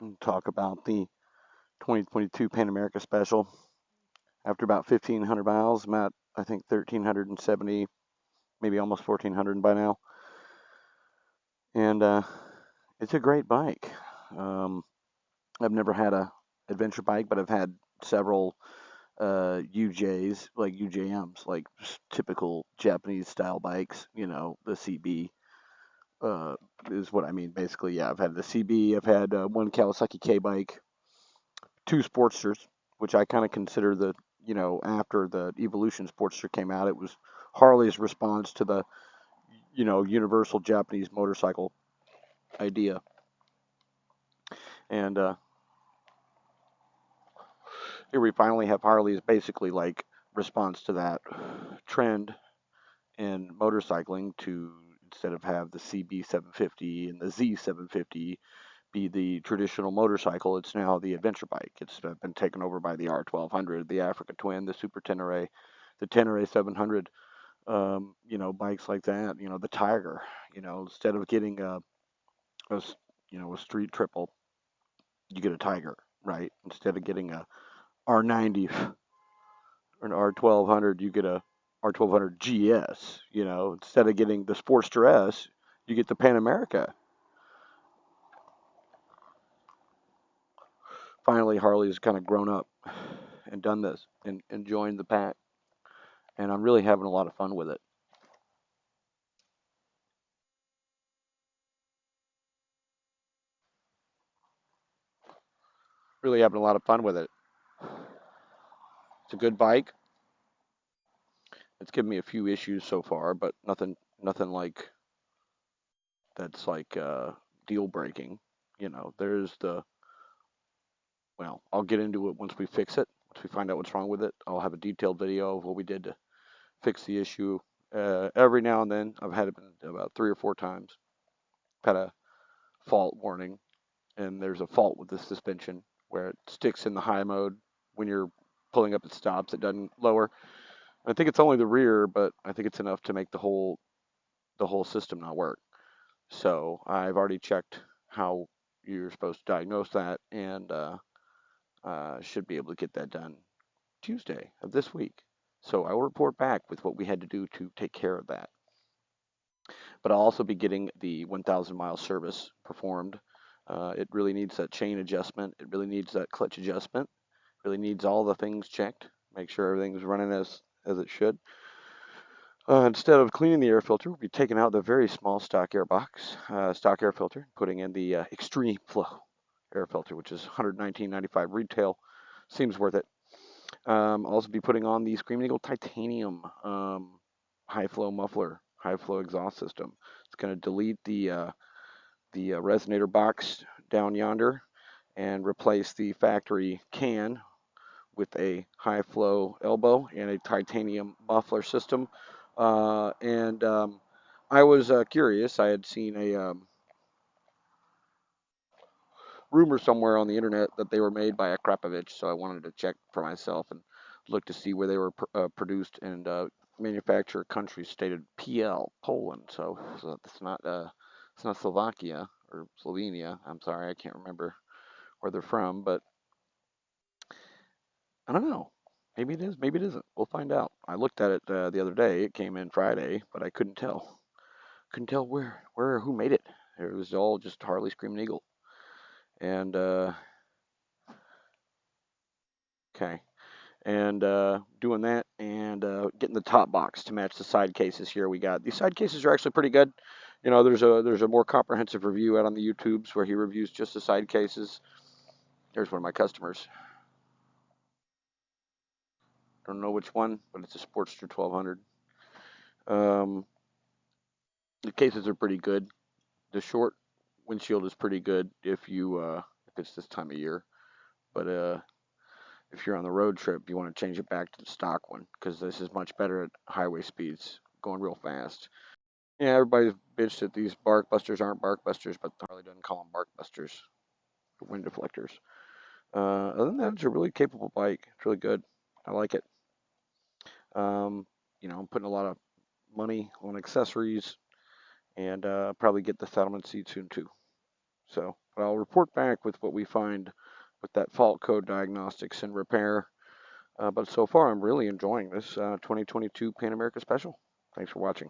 and talk about the 2022 Pan America Special. After about 1,500 miles, I'm at, I think, 1,370, maybe almost 1,400 by now. And it's a great bike. Um, I've never had a adventure bike, but I've had several UJs, like UJMs, like typical Japanese style bikes. The CB is what I mean. Basically, yeah, I've had the CB, I've had one Kawasaki K bike, two Sportsters, which I kind of consider after the Evolution Sportster came out, it was Harley's response to the, universal Japanese motorcycle idea. And here we finally have Harley's basically like response to that trend in motorcycling to instead of have the CB 750 and the Z 750 be the traditional motorcycle, it's now the adventure bike. It's been taken over by the R1200, the Africa Twin, the Super Tenere, the Tenere 700, bikes like that. The Tiger. Instead of getting a street triple, you get a Tiger, right? Instead of getting a R90 or an R1200, you get a R1200 GS. Instead of getting the Sportster S, you get the Pan America. Finally, Harley's kind of grown up and done this and joined the pack, and I'm really having a lot of fun with it. Really having a lot of fun with it. It's a good bike. It's given me a few issues so far, but nothing like that's like deal breaking. There's the well, I'll get into it once we fix it. Once we find out what's wrong with it, I'll have a detailed video of what we did to fix the issue. Every now and then, I've had it about 3 or 4 times. Had a fault warning, and there's a fault with the suspension where it sticks in the high mode when you're pulling up at stops. It doesn't lower. I think it's only the rear, but I think it's enough to make the whole system not work. So I've already checked how you're supposed to diagnose that, and should be able to get that done Tuesday of this week. So I will report back with what we had to do to take care of that. But I'll also be getting the 1,000 mile service performed. It really needs that chain adjustment. It really needs that clutch adjustment. It really needs all the things checked. Make sure everything's running as it should. Instead of cleaning the air filter, we'll be taking out the very small stock air box, stock air filter, putting in the extreme flow air filter, which is $119.95 retail. Seems worth it. I'll also be putting on the Screaming Eagle titanium high flow muffler, high flow exhaust system. It's going to delete the resonator box down yonder and replace the factory can with a high flow elbow and a titanium muffler system. And I was curious. I had seen a rumor somewhere on the internet that they were made by a Krapovich, so I wanted to check for myself and look to see where they were produced and manufacturer country stated PL, Poland. So it's not Slovakia or Slovenia. I'm sorry, I can't remember where they're from, but I don't know. Maybe it is, maybe it isn't. We'll find out. I looked at it the other day. It came in Friday, but I couldn't tell. Couldn't tell where, or who made it. It was all just Harley Screaming Eagle. And okay, and doing that and getting the top box to match the side cases here. We got these side cases are actually pretty good. There's a more comprehensive review out on the YouTubes where he reviews just the side cases. There's one of my customers. Don't know which one, but it's a Sportster 1200. Um, the cases are pretty good. The short windshield is pretty good if it's this time of year. But if you're on the road trip, you want to change it back to the stock one because this is much better at highway speeds, going real fast. Yeah, everybody's bitched that these bark busters aren't bark busters, but Harley doesn't call them bark busters, wind deflectors. Other than that, it's a really capable bike. It's really good. I like it. I'm putting a lot of money on accessories and probably get the settlement seat soon too. So, but I'll report back with what we find with that fault code diagnostics and repair. But so far, I'm really enjoying this 2022 Pan America Special. Thanks for watching.